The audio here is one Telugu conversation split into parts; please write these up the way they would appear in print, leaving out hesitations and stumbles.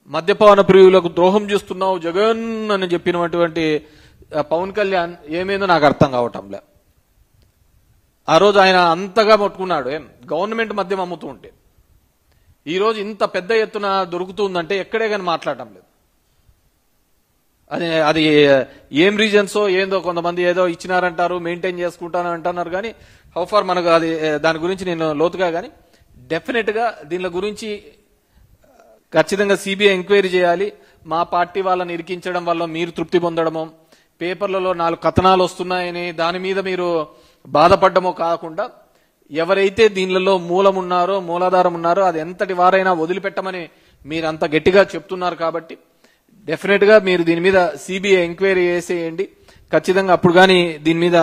మద్యపాన ప్రియులకు ద్రోహం చేస్తున్నావు జగన్ అని చెప్పినటువంటి పవన్ కళ్యాణ్ ఏమైందో నాకు అర్థం కావటంలే. ఆ రోజు ఆయన అంతగా పట్టుకున్నాడు గవర్నమెంట్ మద్యం అమ్ముతూ ఉంటే. ఈ రోజు ఇంత పెద్ద ఎత్తున దొరుకుతుందంటే ఎక్కడే కానీ మాట్లాడటం లేదు. అది ఏం రీజన్సో ఏందో, కొంతమంది ఏదో ఇచ్చినారంటారు, మెయింటైన్ చేసుకుంటాను అంటున్నారు. కానీ హౌ ఫార్ మనకు అది దాని గురించి నేను లోతుగా, కానీ డెఫినెట్ గా దీని గురించి ఖచ్చితంగా సిబిఐ ఎంక్వైరీ చేయాలి. మా పార్టీ వాళ్ళని ఇరికించడం వల్ల మీరు తృప్తి పొందడమో, పేపర్లలో 4 కథనాలు వస్తున్నాయని దాని మీద మీరు బాధపడ్డమో కాకుండా, ఎవరైతే దీనిలో మూలాధారం ఉన్నారో అది ఎంతటి వారైనా వదిలిపెట్టమని మీరు అంత గట్టిగా చెప్తున్నారు. కాబట్టి డెఫినెట్ గా మీరు దీని మీద సిబిఐ ఎంక్వైరీ చేసేయండి ఖచ్చితంగా. అప్పుడు కానీ దీని మీద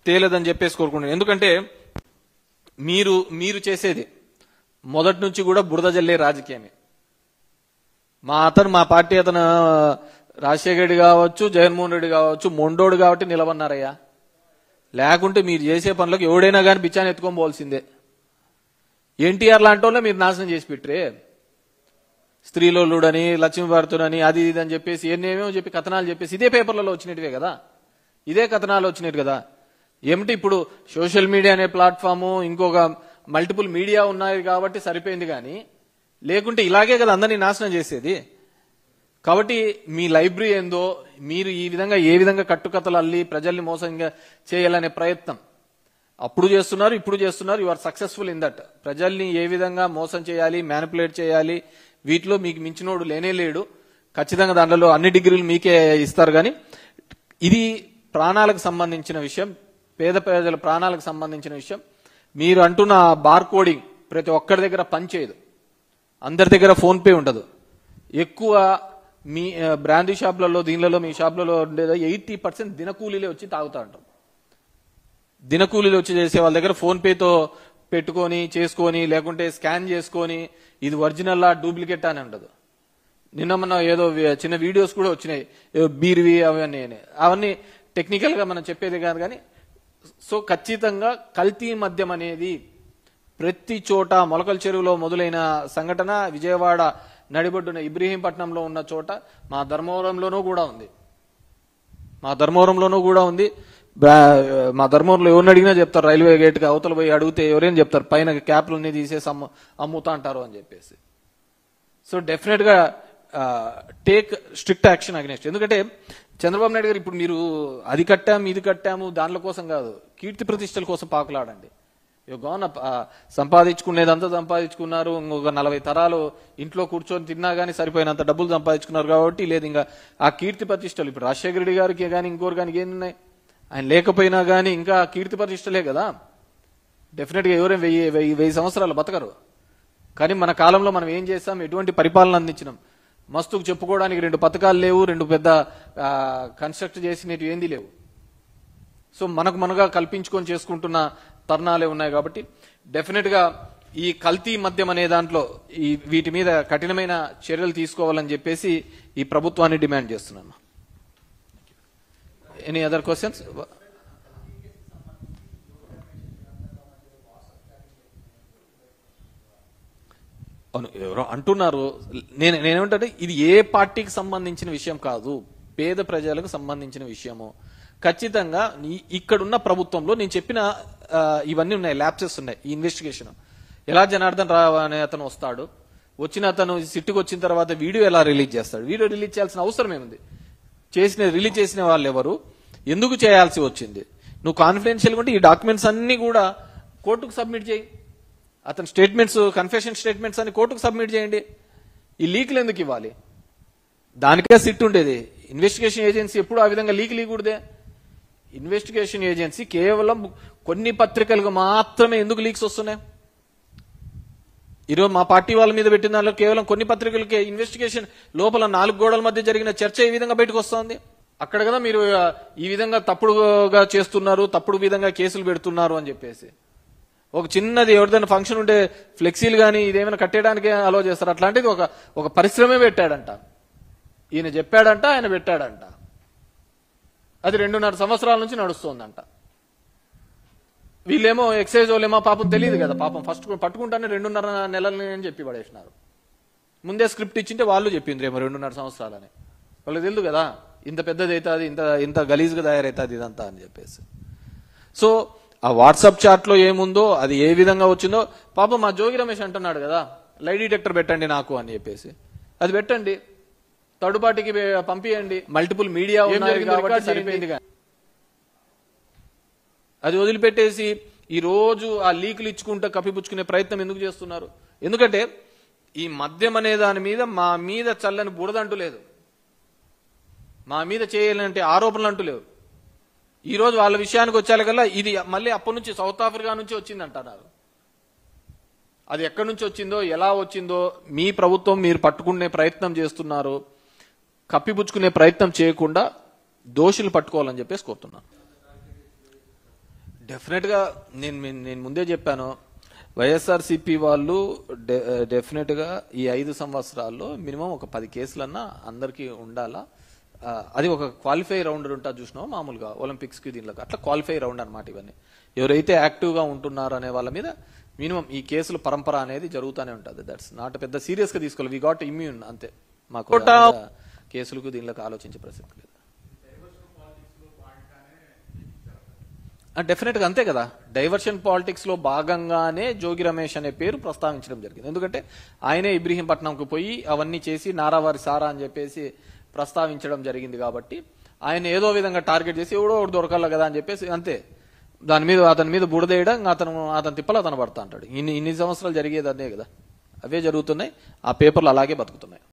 తేలదని చెప్పేసి కోరుకుంటున్నాను. ఎందుకంటే మీరు చేసేది మొదటి నుంచి కూడా బురద జల్లే రాజకీయమే. మా పార్టీ అతను రాజశేఖర రెడ్డి కావచ్చు, జగన్మోహన్ రెడ్డి కావచ్చు, మొండోడు కాబట్టి నిలబన్నారయ్యా. లేకుంటే మీరు చేసే పనులకు ఎవడైనా కానీ బిచ్చాన్ని ఎత్తుకొని పోవాల్సిందే. ఎన్టీఆర్ లాంటి వాళ్ళే మీరు నాశనం చేసి పెట్టరే. స్త్రీలోలుడని, లక్ష్మీభారతుడని, అది ఇది అని చెప్పేసి ఏమేమో చెప్పి కథనాలు చెప్పేసి ఇదే పేపర్లలో వచ్చినట్టువే కదా, ఇదే కథనాలు వచ్చినట్టు కదా. ఏమిటి ఇప్పుడు సోషల్ మీడియా అనే ప్లాట్ఫాము, ఇంకొక మల్టిపుల్ మీడియా ఉన్నాయి కాబట్టి సరిపోయింది. కానీ లేకుంటే ఇలాగే కదా అందరినీ నాశనం చేసేది. కాబట్టి మీ లైబ్రరీ ఏందో, మీరు ఈ విధంగా ఏ విధంగా కట్టుకథలు అల్లి ప్రజల్ని మోసంగా చేయాలనే ప్రయత్నం అప్పుడు చేస్తున్నారు, ఇప్పుడు చేస్తున్నారు. You are successful in that. ప్రజల్ని ఏ విధంగా మోసం చేయాలి, మ్యానిపులేట్ చేయాలి, వీటిలో మీకు మించినోడు లేనే లేడు. ఖచ్చితంగా దాంట్లో అన్ని డిగ్రీలు మీకే ఇస్తారు. కానీ ఇది ప్రాణాలకు సంబంధించిన విషయం, పేద ప్రజల ప్రాణాలకు సంబంధించిన విషయం. మీరు అంటున్న బార్ కోడింగ్ ప్రతి ఒక్కరి దగ్గర పనిచేయదు, అందరి దగ్గర ఫోన్ పే ఉండదు. ఎక్కువ మీ బ్రాందీ షాపులలో, దీనిలలో మీ షాపులలో ఉండేది 80% దినకూలీలే వచ్చి తాగుతా ఉంటారు. దినకూలీలు వచ్చి చేసే వాళ్ళ దగ్గర ఫోన్ పేతో పెట్టుకొని చేసుకొని, లేకుంటే స్కాన్ చేసుకొని ఇది ఒరిజినల్లా డూప్లికేట్ అని ఉండదు. నిన్న మన ఏదో చిన్న వీడియోస్ కూడా వచ్చినాయి, బీర్వి అవన్నీ టెక్నికల్ గా మనం చెప్పేది కాదు. కానీ సో ఖచ్చితంగా కల్తీ మద్యం అనేది ప్రతి చోట, మొలకల చెరువులో మొదలైన సంఘటన విజయవాడ నడిబొడ్డున ఇబ్రహీంపట్నంలో ఉన్న చోట మా ధర్మవరంలోనూ కూడా ఉంది. మా ధర్మవరంలో ఎవరిని అడిగినా చెప్తారు, రైల్వే గేట్ కి అవతల పోయి అడిగితే ఎవరైనా చెప్తారు పైన క్యాప్లన్నీ తీసేసి అమ్ముతా అంటారు అని చెప్పేసి. సో డెఫినెట్ గా టేక్ స్ట్రిక్ట్ యాక్షన్ అగెన్స్ట్. ఎందుకంటే చంద్రబాబు నాయుడు గారు ఇప్పుడు మీరు అది కట్టాము ఇది కట్టాము దానిల కోసం కాదు, కీర్తి ప్రతిష్టల కోసం పాకులాడండి. సంపాదించుకునేదంతా సంపాదించుకున్నారు. ఇంకొక 40 తరాలు ఇంట్లో కూర్చొని తిన్నా గానీ సరిపోయినంత డబ్బులు సంపాదించుకున్నారు. కాబట్టి లేదు ఇంకా ఆ కీర్తి ప్రతిష్టలు ఇప్పుడు రాజశేఖర రెడ్డి గారికి కానీ ఇంకోరు కానీ ఏమున్నాయి, ఆయన లేకపోయినా కానీ ఇంకా కీర్తి ప్రతిష్టలే కదా. డెఫినెట్ గా ఎవరైనా 1000 సంవత్సరాలు బతకరు. కానీ మన కాలంలో మనం ఏం చేస్తాం, ఎటువంటి పరిపాలన అందించినాం, మస్తుకు చెప్పుకోవడానికి 2 పథకాలు లేవు, 2 పెద్ద కన్స్ట్రక్ట్ చేసినవి ఏంది లేవు. సో మనగా కల్పించుకొని చేసుకుంటున్న తరుణాలే ఉన్నాయి. కాబట్టి డెఫినెట్ గా ఈ కల్తీ మద్యం అనే దాంట్లో వీటి మీద కఠినమైన చర్యలు తీసుకోవాలని చెప్పేసి ఈ ప్రభుత్వాన్ని డిమాండ్ చేస్తున్నాను. Any other questions? అవును, ఎవరో అంటున్నారు. నేనేమంటే ఇది ఏ పార్టీకి సంబంధించిన విషయం కాదు, పేద ప్రజలకు సంబంధించిన విషయము. ఖచ్చితంగా ఇక్కడున్న ప్రభుత్వంలో నేను చెప్పిన ఇవన్నీ ఉన్నాయి, ల్యాప్సెస్ ఉన్నాయి. ఈ ఇన్వెస్టిగేషన్ ఎలా జనార్దన్ రావు అనే అతను వస్తాడు, వచ్చిన అతను సిట్టుకు వచ్చిన తర్వాత వీడియో ఎలా రిలీజ్ చేస్తాడు, వీడియో రిలీజ్ చేయాల్సిన అవసరం ఏముంది, రిలీజ్ చేసిన వాళ్ళు ఎవరు, ఎందుకు చేయాల్సి వచ్చింది, నువ్వు కాన్ఫిడెన్షియల్గా ఉంటే ఈ డాక్యుమెంట్స్ అన్ని కూడా కోర్టుకు సబ్మిట్ చేయి. అతని స్టేట్మెంట్స్, కన్ఫెషన్ స్టేట్మెంట్స్ అన్ని కోర్టుకు సబ్మిట్ చేయండి. ఈ లీకులు ఎందుకు ఇవ్వాలి, దానికే సిట్ ఉండేది. ఇన్వెస్టిగేషన్ ఏజెన్సీ ఎప్పుడు ఆ విధంగా లీకులే. ఇన్వెస్టిగేషన్ ఏజెన్సీ కేవలం కొన్ని పత్రికలకు మాత్రమే ఎందుకు లీక్స్ వస్తున్నాయి. ఈరోజు మా పార్టీ వాళ్ళ మీద పెట్టిన దానిలో కేవలం కొన్ని పత్రికలకే ఇన్వెస్టిగేషన్ లోపల 4 గోడల మధ్య జరిగిన చర్చ ఈ విధంగా బయటకు వస్తుంది. అక్కడ కదా మీరు ఈ విధంగా తప్పుడుగా చేస్తున్నారు, తప్పుడు విధంగా కేసులు పెడుతున్నారు అని చెప్పేసి. ఒక చిన్నది ఎవరిదైనా ఫంక్షన్ ఉంటే ఫ్లెక్సీలు కానీ ఇదేమైనా కట్టేయడానికి అలో చేస్తారు. అట్లాంటిది ఒక పరిశ్రమే పెట్టాడంట, ఈయన చెప్పాడంట, ఆయన పెట్టాడంట. అది 2.5 సంవత్సరాల నుంచి నడుస్తోందంట. వీళ్ళేమో ఎక్సైజ్ వాళ్ళేమో పాపం తెలియదు కదా, పాపం ఫస్ట్ పట్టుకుంటానే 2.5 నెలలని అని చెప్పి పడేసినారు. ముందే స్క్రిప్ట్ ఇచ్చింటే వాళ్ళు చెప్పిండ్రేమో 2.5 సంవత్సరాలని. వాళ్ళకి తెలుదు కదా ఇంత పెద్దది అవుతుంది, ఇంత గలీజ్గా తయారవుతుంది ఇదంతా అని చెప్పేసి. సో ఆ వాట్సాప్ చాట్లో ఏముందో అది ఏ విధంగా వచ్చిందో పాపం మా జోగి రమేష్ అంటున్నాడు కదా, లై డిటెక్టర్ పెట్టండి నాకు అని చెప్పేసి. అది పెట్టండి, థర్డ్ పార్టీకి పంపియండి, మల్టిపుల్ మీడియా ఉన్నారు కాబట్టి సరిపోయింది. అది వదిలిపెట్టేసి ఈ రోజు ఆ లీకులు ఇచ్చుకుంటూ కప్పిపుచ్చుకునే ప్రయత్నం ఎందుకు చేస్తున్నారు? ఎందుకంటే ఈ మద్యం అనే దాని మీద మా మీద చల్లని బురదంటూ లేదు, మా మీద చేయాలంటే ఆరోపణలు అంటూ లేవు. ఈ రోజు వాళ్ళ విషయానికి వచ్చేకల్లా ఇది మళ్ళీ అప్పటి నుంచి సౌత్ ఆఫ్రికా నుంచి వచ్చింది అంటున్నారు. అది ఎక్కడి నుంచి వచ్చిందో ఎలా వచ్చిందో మీ ప్రభుత్వం మీరు పట్టుకునే ప్రయత్నం చేస్తున్నారు. కప్పిపుచ్చుకునే ప్రయత్నం చేయకుండా దోషులు పట్టుకోవాలని చెప్పేసి కోరుతున్నాను. డెఫినెట్ గా నేను ముందే చెప్పాను, వైఎస్ఆర్సీపీ వాళ్ళు డెఫినెట్ గా ఈ 5 సంవత్సరాల్లో మినిమం ఒక 10 కేసులన్నా అందరికీ ఉండాలా. అది ఒక క్వాలిఫై రౌండ్ ఉంటుంది చూసినావు మామూలుగా ఒలింపిక్స్ కి దీనిలో, అట్లా క్వాలిఫై రౌండ్ అనమాట. ఇవన్నీ ఎవరైతే యాక్టివ్ గా ఉంటున్నారు అనే వాళ్ళ మీద మినిమం ఈ కేసుల పరంపర అనేది జరుగుతూనే ఉంటుంది. దట్స్ నాట్ పెద్ద సీరియస్ గా తీసుకోవాలి. వి గాట్ ఇమ్యూన్ అంతే, మాకు కేసులకు దీనిలోకి ఆలోచించే ప్రసక్తి లేదు. డెఫినెట్ గా అంతే కదా, డైవర్షన్ పాలిటిక్స్ లో భాగంగానే జోగి రమేష్ అనే పేరు ప్రస్తావించడం జరిగింది. ఎందుకంటే ఆయనే ఇబ్రహీంపట్నంకు పోయి అవన్నీ చేసి నారావారి సారా అని చెప్పేసి ప్రస్తావించడం జరిగింది కాబట్టి ఆయన ఏదో విధంగా టార్గెట్ చేసి ఎవడో ఒకటి దొరకాల కదా అని చెప్పేసి అంతే, అతని మీద బుడదేయడం, అతని తిప్పలు అతను పడతా అంటాడు. ఇన్ని సంవత్సరాలు జరిగేది అదే కదా, అవే జరుగుతున్నాయి. ఆ పేపర్లు అలాగే బతుకుతున్నాయి.